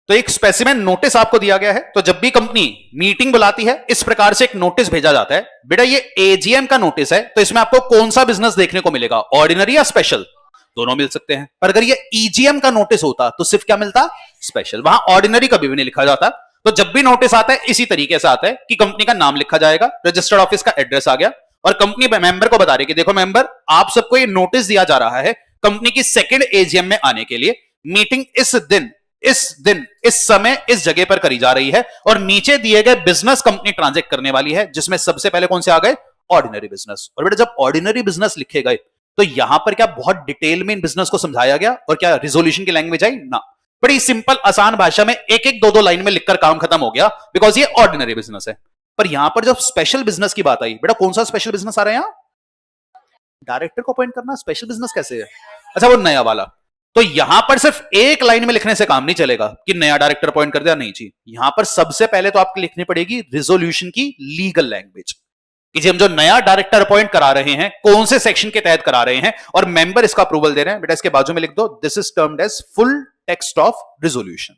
तो एक specimen notice आपको दिया गया है। तो जब भी कंपनी मीटिंग बुलाती है इस प्रकार से एक नोटिस भेजा जाता है। बेटा ये एजीएम का नोटिस है, तो इसमें आपको कौन सा बिजनेस देखने को मिलेगा, ऑर्डिनरी या स्पेशल? दोनों मिल सकते हैं। पर अगर ये ईजीएम का नोटिस होता तो सिर्फ क्या मिलता, स्पेशल। वहां ऑर्डिनरी कभी भी नहीं लिखा जाता। तो जब भी नोटिस आता है इसी तरीके से आता है कि कंपनी का नाम लिखा जाएगा, रजिस्टर्ड ऑफिस का एड्रेस आ गया, और कंपनी मेंबर को बता रही कि देखो मेंबर, आप सबको ये नोटिस दिया जा रहा है कंपनी की सेकंड एजीएम में आने के लिए। मीटिंग इस दिन इस समय इस जगह पर करी जा रही है, और नीचे दिए गए बिजनेस कंपनी ट्रांजैक्ट करने वाली है, जिसमें सबसे पहले कौन से आ गए, ऑर्डिनरी बिजनेस। और बेटा जब ऑर्डिनरी बिजनेस लिखे गए तो यहां पर क्या बहुत डिटेल में इन बिजनेस को समझाया गया, और क्या रिजोल्यूशन की लैंग्वेज आई ना, बड़ी सिंपल आसान भाषा में एक एक दो दो लाइन में लिखकर काम खत्म हो गया, बिकॉज ये ऑर्डिनरी बिजनेस है। पर यहां पर जब स्पेशल बिजनेस की बात आई, बेटा कौन सा स्पेशल बिजनेस आ रहा है यहां, डायरेक्टर को अपॉइंट करना स्पेशल बिजनेस कैसे है? अच्छा वो नया वाला। तो यहां पर सिर्फ एक लाइन में लिखने से काम नहीं चलेगा कि नया डायरेक्टर अपॉइंट कर दिया, नहीं जी। यहां पर सबसे पहले तो आपको लिखनी पड़ेगी रिजोल्यूशन की लीगल लैंग्वेज, कि हम जो नया डायरेक्टर अपॉइंट करा रहे हैं कौन से सेक्शन के तहत करा रहे हैं, और मेंबर इसका अप्रूवल दे रहे हैं। बेटा इसके बाजू में लिख दो, this is termed as full text of resolution.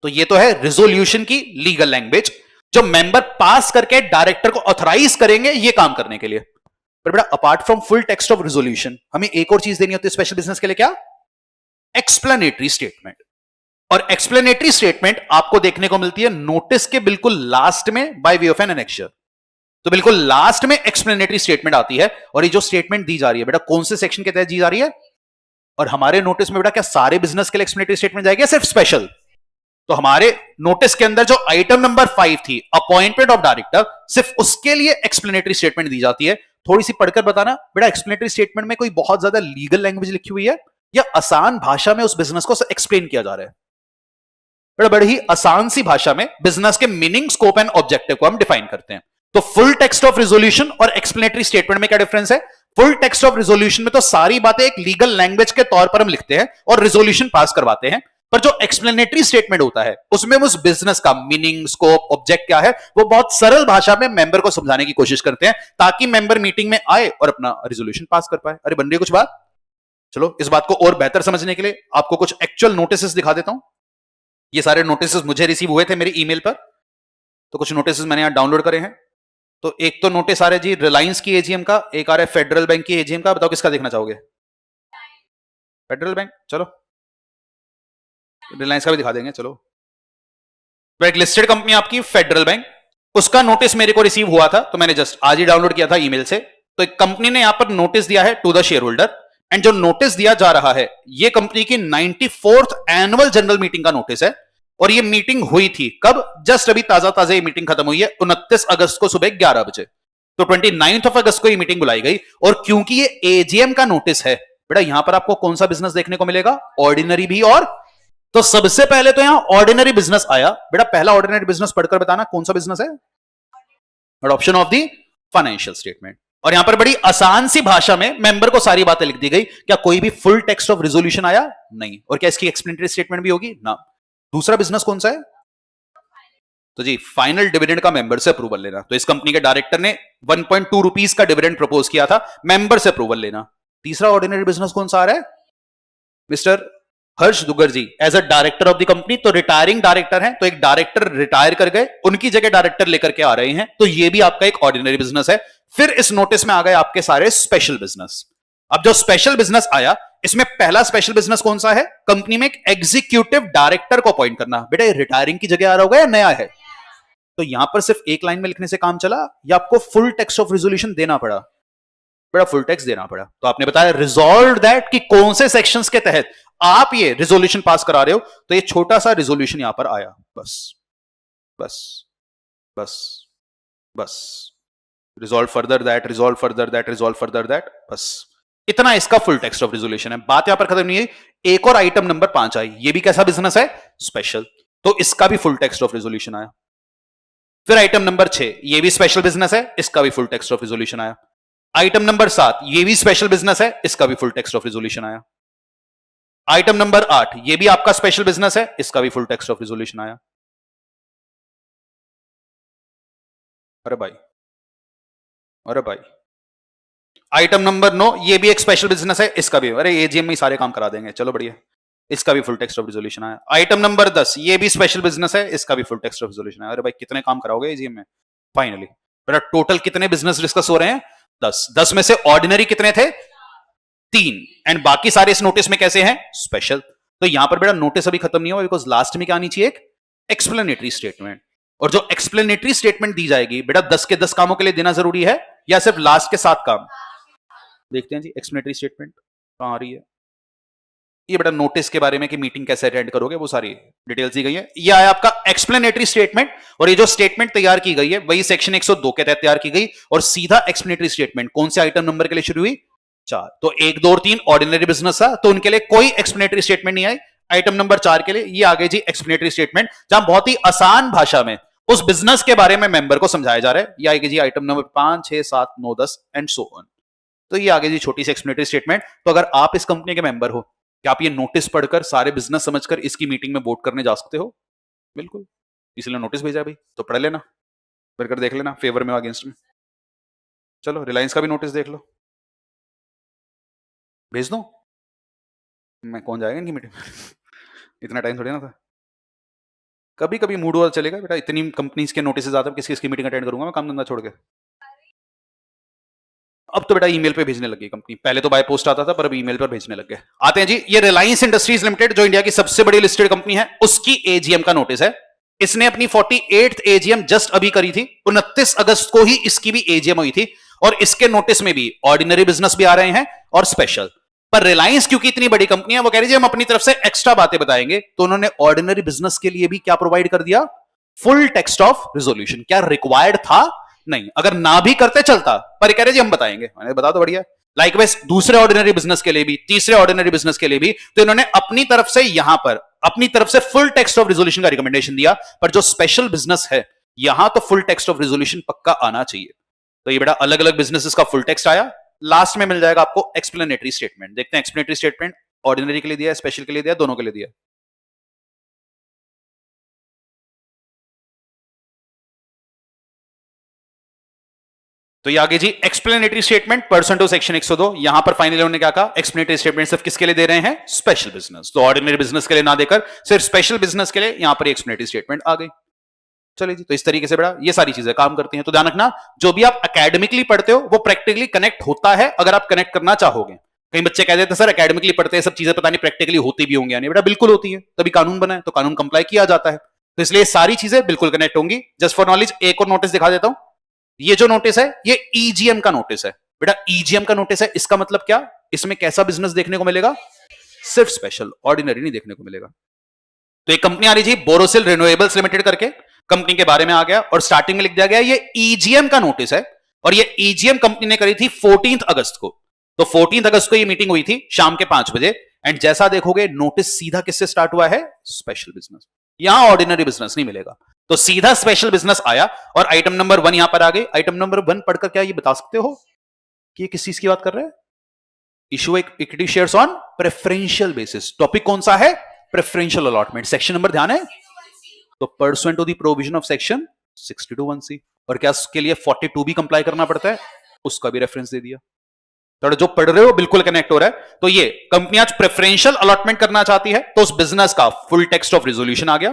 तो ये तो है रिजोल्यूशन की लीगल लैंग्वेज, जो मेंबर पास करके डायरेक्टर को ऑथराइज करेंगे ये काम करने के लिए। पर बेटा apart from full text of resolution हमें एक और चीज देनी होती है स्पेशल बिजनेस के लिए, क्या, एक्सप्लेनेटरी स्टेटमेंट। और एक्सप्लेनेटरी स्टेटमेंट आपको देखने को मिलती है नोटिस के बिल्कुल लास्ट में by way of an annexure. तो बिल्कुल लास्ट में एक्सप्लेनेटरी स्टेटमेंट आती है, और ये जो स्टेटमेंट दी जा रही है बेटा कौन से सेक्शन के तहत दी जा रही है, और हमारे नोटिस में बेटा क्या सारे बिजनेस के लिए एक्सप्लेनेटरी स्टेटमेंट जाएगी या सिर्फ स्पेशल? तो हमारे नोटिस के अंदर जो आइटम नंबर 5 थी, अपॉइंटमेंट ऑफ डायरेक्टर, सिर्फ उसके लिए एक्सप्लेनेटरी स्टेटमेंट दी जाती है। थोड़ी सी पढ़कर बताना बेटा, एक्सप्लेनेटरी स्टेटमेंट में कोई बहुत ज्यादा लीगल लैंग्वेज लिखी हुई है या आसान भाषा में उस बिजनेस को एक्सप्लेन किया जा रहा है? बेटा बड़ी ही आसान सी भाषा में बिजनेस के मीनिंग, स्कोप एंड ऑब्जेक्टिव को हम डिफाइन करते हैं। तो फुल टेक्स्ट ऑफ रिजोल्यूशन और एक्सप्लेनेटरी स्टेटमेंट में क्या डिफरेंस है? फुल टेक्स्ट ऑफ रिजोल्यूशन में तो सारी बातें एक लीगल लैंग्वेज के तौर पर हम लिखते हैं और रिजोल्यूशन पास करवाते हैं, पर जो एक्सप्लेनेटरी स्टेटमेंट होता है उसमें उस बिजनेस का मीनिंग, स्कोप, ऑब्जेक्ट क्या है वो बहुत सरल भाषा में मेंबर को समझाने की कोशिश करते हैं, ताकि मेंबर मीटिंग में आए और अपना रिजोल्यूशन पास कर पाए। अरे बन रही है कुछ बात? चलो इस बात को और बेहतर समझने के लिए आपको कुछ एक्चुअल नोटिस दिखा देता हूं। ये सारे नोटिस मुझे रिसीव हुए थे मेरी ईमेल पर, तो कुछ नोटिस मैंने यहां डाउनलोड करे हैं। तो एक तो नोटिस आ रहा है जी रिलायंस की एजीएम का, एक आ रहा है फेडरल बैंक की एजीएम का। बताओ किसका देखना चाहोगे? फेडरल बैंक, चलो रिलायंस का भी दिखा देंगे। चलो तो एक लिस्टेड कंपनी आपकी फेडरल बैंक, उसका नोटिस मेरे को रिसीव हुआ था, तो मैंने जस्ट आज ही डाउनलोड किया था ईमेल से। तो एक कंपनी ने यहां पर नोटिस दिया है to the share holder, and जो नोटिस दिया जा रहा है ये कंपनी की 94th एनुअल जनरल मीटिंग का नोटिस है। और ये मीटिंग हुई थी कब? जस्ट अभी ताजा ताजा ये मीटिंग खत्म हुई है 29 अगस्त को सुबह 11 बजे। तो 29 अगस्त को ये मीटिंग बुलाई गई, और क्योंकि ये एजीएम का नोटिस है बेटा, यहां पर आपको कौन सा बिजनेस देखने को मिलेगा? ऑर्डिनरी भी। और तो सबसे पहले तो यहां ऑर्डिनरी बिजनेस आया। बेटा पहला ऑर्डिनरी बिजनेस पढ़कर बताना कौन सा बिजनेस है? Adoption of the financial statement. और यहां पर बड़ी आसान सी भाषा में मेंबर को सारी बातें लिख दी गई। क्या कोई भी फुल टेक्स्ट ऑफ रिजोल्यूशन आया? नहीं। और क्या इसकी एक्सप्लेनेटरी स्टेटमेंट भी होगी ना? दूसरा बिजनेस कौन सा है? तो जी फाइनल डिविडेंड का मेंबर से अप्रूवल लेना। तो इस कंपनी के डायरेक्टर ने 1.2 रुपीज का डिविडेंड प्रपोज किया था, मेंबर से अप्रूवल लेना। तीसरा ऑर्डिनरी बिजनेस कौन सा आ रहा है? Mister Harsh Duggar ji as a director of the company, तो रिटायरिंग डायरेक्टर हैं, तो एक डायरेक्टर रिटायर कर गए, उनकी जगह डायरेक्टर लेकर के आ रहे हैं, तो ये भी आपका एक ऑर्डिनरी बिजनेस है। फिर इस नोटिस में आ गए आपके सारे स्पेशल बिजनेस। अब जो स्पेशल बिजनेस आया, इसमें पहला स्पेशल बिजनेस कौन सा है? कंपनी में एक एग्जीक्यूटिव डायरेक्टर को अपॉइंट करना। बेटा ये रिटायरिंग की जगह आ रहा होगा या नया है? तो यहां पर सिर्फ एक लाइन में लिखने से काम चला या आपको फुल टेक्स्ट ऑफ रिजोल्यूशन देना पड़ा? बड़ा फुल टेक्स्ट देना पड़ा। तो आपने बताया रिजॉल्व दैट कि कौन से सेक्शंस के तहत आप ये रिजोल्यूशन पास करा रहे हो, तो ये छोटा सा रिजोल्यूशन यहां पर आया, बस बस बस बस। Resolve further that, resolve further that, resolve further that, बस इतना इसका फुल टेक्स्ट ऑफ रिजोल्यूशन है। बात यहां पर खत्म नहीं है। एक और आइटम नंबर 5 आई, ये भी कैसा बिजनेस है? स्पेशल। तो इसका भी फुल टेक्स्ट ऑफ रिजोल्यूशन आया। फिर आइटम नंबर 6, ये भी स्पेशल बिजनेस है, इसका भी फुल टेक्स्ट ऑफ रिजोल्यूशन आया। आइटम नंबर 7, ये भी स्पेशल बिजनेस है, इसका भी फुल टेक्स्ट ऑफ रिजोल्यूशन आया। आइटम नंबर 8, ये भी आपका स्पेशल बिजनेस है, इसका भी फुल टेक्स्ट ऑफ रिजोल्यूशन आया। अरे भाई, अरे भाई। आइटम नंबर 9, ये भी एक स्पेशल बिजनेस है, इसका भी, अरे एजीएम में सारे काम करा देंगे, चलो बढ़िया। इसका भी फुल टेक्स्ट ऑफ रिजोल्यूशन आया। आइटम नंबर 10, ये भी स्पेशल बिजनेस है, इसका भी फुल टेक्स्ट ऑफ रिजोल्यूशन आया। अरे भाई कितने काम कराओगे एजीएम में? फाइनली बेटा टोटल कितने बिजनेस डिस्कस हो रहे हैं? 10। 10 में से ऑर्डिनरी कितने थे? 3, एंड बाकी सारे इस नोटिस में कैसे हैं? स्पेशल। तो यहां पर बेटा नोटिस अभी खत्म नहीं हुआ, बिकॉज लास्ट में क्या आनी चाहिए? एक एक्सप्लेनेटरी स्टेटमेंट। और जो एक्सप्लेनेटरी स्टेटमेंट दी जाएगी बेटा 10 के 10 कामों के लिए देना जरूरी है या सिर्फ लास्ट के 7 काम? देखते हैं जी एक्सप्लेनेटरी स्टेटमेंट कहां आ रही है। ये बेटा नोटिस के बारे में कि मीटिंग कैसे अटेंड करोगे वो सारी डिटेल्स दी गई है। ये आया आपका एक्सप्लेनेटरी स्टेटमेंट, और ये जो स्टेटमेंट तैयार की गई है वही सेक्शन 102 के तहत तैयार की गई, और सीधा एक्सप्लेनेटरी स्टेटमेंट कौन से आइटम नंबर के लिए शुरू हुई? 4। तो 1, 2 और 3 ऑर्डिनरी बिजनेस था, तो उनके लिए कोई एक्सप्लेनेटरी स्टेटमेंट नहीं आई। आइटम नंबर 4 के लिए ये आ गई जी एक्सप्लेनेटरी स्टेटमेंट, जहां बहुत ही आसान भाषा में उस बिजनेस के बारे में मेंबर को समझाया जा रहा है। ये आएगी जी item number 5, 6, 7, 9, 10 and so on. तो ये आगे जी छोटी सी एक्सप्लेनेटरी स्टेटमेंट। तो अगर आप इस कंपनी के मेंबर हो, क्या आप ये नोटिस पढ़कर सारे बिजनेस समझकर इसकी मीटिंग में वोट करने जा सकते हो? बिल्कुल, इसलिए नोटिस भेजा भाई, तो पढ़ लेना, फिर कर देख लेना फेवर में अगेंस्ट में। चलो रिलायंस का भी नोटिस देख लो, भेज दो। मैं कौन जाएगा इनकी मीटिंग इतना टाइम थोड़ी ना था। कभी कभी मूड वाला चलेगा बेटा, इतनी कंपनीज के नोटिस आते हैं, किस किस की मीटिंग अटेंड करूंगा मैं काम धंधा छोड़ के। अब तो बेटा ईमेल पे भेजने लगी कंपनी, पहले तो बाय पोस्ट आता था पर अब ईमेल पर भेजने लग गए। आते हैं जी, ये रिलायंस इंडस्ट्रीज लिमिटेड जो इंडिया की सबसे बड़ी लिस्टेड कंपनी है, उसकी एजीएम का नोटिस है। इसने अपनी 48th एजीएम जस्ट अभी करी थी, 29 अगस्त को ही इसकी भी एजीएम हुई थी, और इसके नोटिस में भी ऑर्डिनरी बिजनेस भी आ रहे हैं और स्पेशल। पर रिलायंस क्योंकि इतनी बड़ी कंपनी है, वो कह रही है हम अपनी तरफ से एक्स्ट्रा बातें बताएंगे, तो उन्होंने ऑर्डिनरी बिजनेस के लिए भी क्या प्रोवाइड कर दिया? Full text of resolution. क्या रिक्वायर्ड था? नहीं, अगर ना भी करते चलता, पर कह रहे जी हम बताएंगे। मैंने बता दो, बढ़िया। लाइकवाइज दूसरे ऑर्डिनरी बिजनेस के लिए भी, तीसरे ऑर्डिनरी बिजनेस के लिए भी, तो इन्होंने अपनी तरफ से यहां पर अपनी तरफ से फुल टेक्स्ट ऑफ रिजोल्यूशन का रिकमेंडेशन दिया। पर जो स्पेशल बिजनेस है यहां तो फुल टेक्स्ट ऑफ रिजोल्यूशन पक्का आना चाहिए। तो ये बेटा अलग अलग बिजनेसेस का फुल टेक्स्ट आया। लास्ट में मिल जाएगा आपको एक्सप्लेनेटरी स्टेटमेंट। देखते हैं एक्सप्लेनेटरी स्टेटमेंट ऑर्डिनरी के लिए दिया है, स्पेशल के लिए दिया है, दोनों के लिए दिया है। तो ये आगे जी explanatory statement pursuant to section 102। यहां पर फाइनली उन्होंने क्या कहा? एक्सप्लेनेटरी स्टेटमेंट सिर्फ किसके लिए दे रहे हैं? Special business. तो ऑर्डिनरी बिजनेस के लिए ना देकर सिर्फ स्पेशल बिजनेस के लिए यहां पर एक्सप्लेनेटरी स्टेटमेंट आ गई। चलिए जी, तो इस तरीके से बड़ा ये सारी चीजें काम करती हैं। तो ध्यान रखना, जो भी आप एकेडमिकली पढ़ते हो वो प्रैक्टिकली कनेक्ट होता है, अगर आप कनेक्ट करना चाहोगे। कई बच्चे कहते हैं सर एकेडमिकली पढ़ते हैं सब चीजें, पता नहीं प्रैक्टिकली होती भी होंगी या नहीं। बेटा बिल्कुल होती है, तभी कानून बना है, तो कानून कंप्लाई किया जाता है। तो इसलिए सारी चीजें बिल्कुल कनेक्ट होंगी। जस्ट फॉर नॉलेज एक और नोटिस दिखा देता हूं। ये जो नोटिस है ये ईजीएम का नोटिस है। बेटा ईजीएम का नोटिस है, इसका मतलब क्या? इसमें कैसा बिजनेस देखने को मिलेगा? सिर्फ स्पेशल, ऑर्डिनरी नहीं देखने को मिलेगा। तो एक कंपनी आ रही थी बोरोसिल रिन्यूएबल्स लिमिटेड करके, कंपनी के बारे में आ गया और स्टार्टिंग में लिख दिया गया ये ईजीएम का नोटिस है, और ये ईजीएम कंपनी ने करी थी 14 अगस्त को। तो 14 अगस्त को ये मीटिंग हुई थी शाम के 5 बजे। एंड जैसा देखोगे नोटिस सीधा किससे स्टार्ट हुआ है? Special business. यहां ऑर्डिनरी बिजनेस नहीं मिलेगा, तो सीधा स्पेशल बिजनेस आया। और आइटम नंबर 1 यहां पर आ गई। आइटम नंबर 1 पढ़कर क्या ये बता सकते हो कि ये किस चीज की बात कर रहे हैं? Issue equity shares on preferential basis. Topic कौन सा है? Preferential allotment. सेक्शन नंबर ध्यान है तो pursuant to the provision of section 62(1)(c)। और क्या उसके लिए 42 भी कंप्लाई करना पड़ता है, उसका भी रेफरेंस दे दिया। तो जो पढ़ रहे हो बिल्कुल कनेक्ट हो रहा है। तो ये कंपनी आज प्रेफरेंशियल अलॉटमेंट करना चाहती है, तो उस बिजनेस का फुल टेक्स्ट ऑफ रिजोल्यूशन आ गया।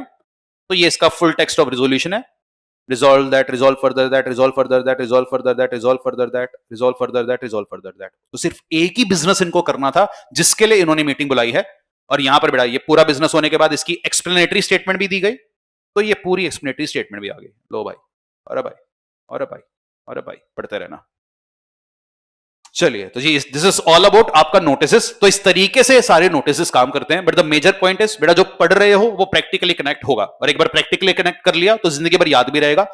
तो ये इसका फुल टेक्स्ट ऑफ रिजोल्यूशन है। Resolve that, resolve further that, resolve further that, resolve further that, resolve further that, resolve further that, resolve further that. तो सिर्फ एक ही बिजनेस इनको करना था जिसके लिए इन्होंने मीटिंग बुलाई है। और यहां पर बेटा ये पूरा बिजनेस होने के बाद इसकी एक्सप्लेनेटरी स्टेटमेंट भी दी गई। तो ये पूरी एक्सप्लेनेटरी स्टेटमेंट भी आ गई। लो भाई, अरे भाई, अरे भाई, अरे भाई, पढ़ते रहना। चलिए, तो जी दिस इज ऑल अबाउट आपका नोटिस। तो इस तरीके से सारे नोटिस काम करते हैं। But the major point is बेटा जो पढ़ रहे हो वो प्रैक्टिकली कनेक्ट होगा, और एक बार प्रैक्टिकली कनेक्ट कर लिया तो जिंदगी भर याद भी रहेगा।